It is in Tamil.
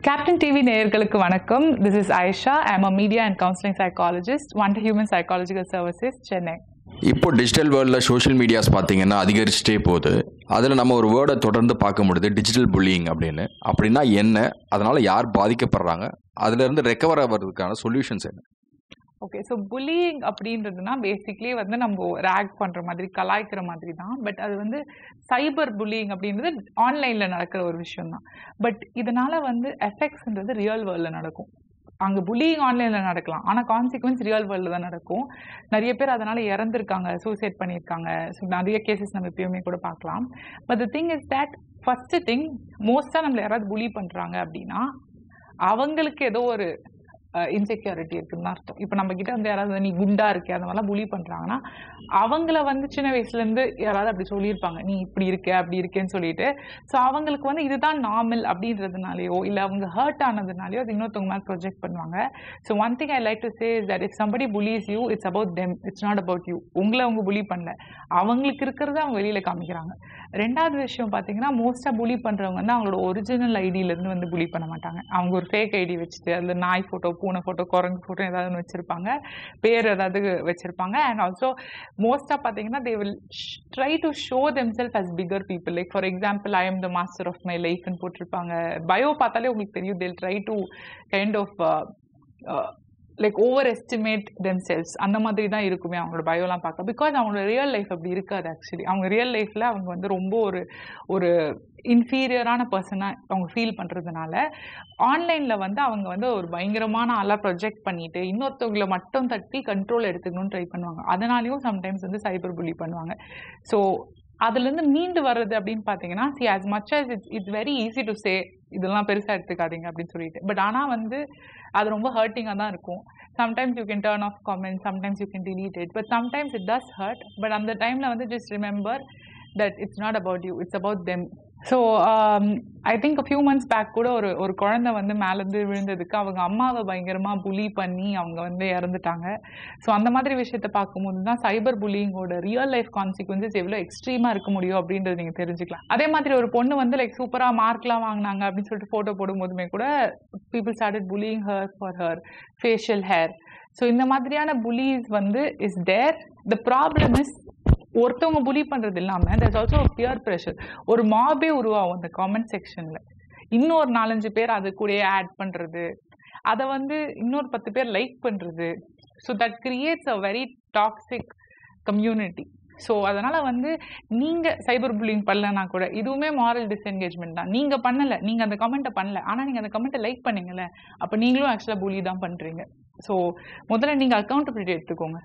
Captain TV நேயர்களுக்கு வணக்கம். This is Aisha. I am a media and counseling psychologist, Wonder Human Psychological Services, Chennai. இப்போ டிஜிட்டல் வேர்ல்டில் சோஷியல் மீடியாஸ் பார்த்தீங்கன்னா அதிகரிச்சுட்டே போகுது. அதில் நம்ம ஒரு வேர்டை தொடர்ந்து பார்க்க முடியுது, டிஜிட்டல் புல்லிங் அப்படின்னு. அப்படின்னா என்ன, அதனால் யார் பாதிக்கப்படுறாங்க, அதுலேருந்து ரெக்கவர் ஆகிறதுக்கான சொல்யூஷன்ஸ் என்ன? ஓகே, ஸோ புல்லிங் அப்படின்றதுனா பேசிக்லி வந்து நம்ம ரேக் பண்ணுற மாதிரி, கலாய்க்கிற மாதிரி தான். பட் அது வந்து சைபர் புல்லிங் அப்படின்றது ஆன்லைனில் நடக்கிற ஒரு விஷயம் தான். பட் இதனால் வந்து எஃபெக்ட்ஸ்ன்றது ரியல் வேர்ல்டில் நடக்கும். அங்கே புல்லிங் ஆன்லைனில் நடக்கலாம், ஆனால் கான்சிக்வன்ஸ் ரியல் வேர்ல்டில் தான் நடக்கும். நிறைய பேர் அதனால் இறந்துருக்காங்க, சூசைட் பண்ணியிருக்காங்க. ஸோ நிறைய கேசஸ் நம்ம எப்பயுமே கூட பார்க்கலாம். But the thing is that first thing, மோஸ்ட்டாக நம்மளை யாராவது புலி பண்ணுறாங்க அப்படின்னா அவங்களுக்கு ஏதோ ஒரு இன்செக்யூரிட்டி இருக்குன்னு தான் அர்த்தம். இப்போ நம்ம கிட்ட வந்து யாராவது நீ குண்டா இருக்கே அந்த மாதிரிலாம் புலி பண்ணுறாங்கன்னா அவங்கள வந்து சின்ன வயசுலேருந்து யாராவது அப்படி சொல்லியிருப்பாங்க, நீ இப்படி இருக்க அப்படி இருக்கேன்னு சொல்லிட்டு. ஸோ அவங்களுக்கு வந்து இதுதான் நார்மல் அப்படின்றதுனாலையோ இல்லை அவங்க ஹர்ட் ஆனதுனாலையோ அது இன்னொருத்தவங்க மேலே ப்ரொஜெக்ட் பண்ணுவாங்க. So one thing I like to say is that if somebody police you, it's about them, it's not about you. உங்களை அவங்க புலி பண்ணல, அவங்களுக்கு இருக்கிறத அவங்க வெளியில் காமிக்கிறாங்க. ரெண்டாவது விஷயம் பார்த்தீங்கன்னா, மோஸ்ட்டாக புலி பண்ணுறவங்க வந்து அவங்களோட ஒரிஜினல் ஐடியிலேருந்து வந்து புலி பண்ண மாட்டாங்க. அவங்க ஒரு ஃபேக் ஐடி வச்சுட்டு அதில் நாய் ஃபோட்டோ, பூனை ஃபோட்டோ, குரங்கு ஃபோட்டோ ஏதாவது ஒன்று வச்சுருப்பாங்க, பேர் ஏதாவது வச்சுருப்பாங்க. அண்ட் ஆல்சோ மோஸ்ட்டாக பார்த்தீங்கன்னா they will try to show themselves as bigger people. Like for example, I am the master of my life ன்னு போட்டிருப்பாங்க. பயோ பார்த்தாலே உங்களுக்கு தெரியும், they'll try to kind of like over estimate themselves. அந்த மாதிரி தான் இருக்குமே அவங்களோட பயோலாம் பார்க்க. பிகாஸ் அவங்களோட ரியல் லைஃப் அப்படி இருக்காது. ஆக்சுவலி அவங்க ரியல் லைஃப்பில் அவங்க வந்து ரொம்ப ஒரு இன்ஃபீரியரான பர்சனாக அவங்க ஃபீல் பண்ணுறதுனால ஆன்லைனில் வந்து அவங்க வந்து ஒரு பயங்கரமான ஆளாக ப்ரொஜெக்ட் பண்ணிவிட்டு இன்னொருத்தவங்களை மட்டும் தட்டி கண்ட்ரோல் எடுத்துக்கணும்னு ட்ரை பண்ணுவாங்க. அதனாலையும் சம்டைம்ஸ் வந்து சைபர் புல்லி பண்ணுவாங்க. ஸோ அதுலேருந்து மீண்டு வர்றது அப்படின்னு பார்த்தீங்கன்னா, C as much as it's very easy to say இதெல்லாம் பெருசாக எடுத்துக்காதீங்க அப்படின்னு சொல்லிட்டு. பட் ஆனால் வந்து அது ரொம்ப ஹர்ட்டிங்காக தான் இருக்கும். Sometimes you can turn of comment, sometimes you can delete it, but sometimes it does hurt. But அந்த டைமில் வந்து just remember that it's not about you, it's about them. So I think a few months back கூட ஒரு குழந்தை வந்து மேலேருந்து விழுந்ததுக்கு அவங்க அம்மாவை பயங்கரமாக புலி பண்ணி அவங்க வந்து இறந்துட்டாங்க. ஸோ அந்த மாதிரி விஷயத்தை பார்க்கும்போது தான் சைபர் புல்லிங்கோட ரியல் லைஃப் கான்சிக்வன்சஸ் எவ்வளோ எக்ஸ்ட்ரீமாக இருக்க முடியும் அப்படின்றது நீங்கள் தெரிஞ்சுக்கலாம். அதே மாதிரி ஒரு பொண்ணு வந்து லைக் சூப்பராக மார்க்லாம் வாங்கினாங்க அப்படின்னு சொல்லிட்டு ஃபோட்டோ போடும்போதுமே கூட people started pulling her for her facial hair. So இந்த மாதிரியான புலிஸ் வந்து is there. The problem is ஒருத்தவங்க புலி பண்ணுறது இல்லாமல் there's also a peer pressure. ஒரு மாபே உருவாகும் அந்த காமெண்ட் செக்ஷனில். இன்னொரு 4-5 பேர் அது கூடயே ஆட் பண்ணுறது, அதை வந்து இன்னொரு 10 பேர் லைக் பண்ணுறது. So that creates a very toxic community. So அதனால் வந்து நீங்கள் சைபர் புல்லிங் பண்ணலன்னா கூட இதுவுமே மாரல் டிஸ்என்கேஜ்மெண்ட் தான். நீங்கள் பண்ணலை, நீங்கள் அந்த கமெண்ட்டை பண்ணல, ஆனால் நீங்கள் அந்த கமெண்ட்டை லைக் பண்ணீங்கல்ல, அப்போ நீங்களும் ஆக்சுவலாக புலி தான் பண்ணுறீங்க. ஸோ முதல்ல நீங்கள் அக்கௌண்டபிலிட்டி எடுத்துக்கோங்க.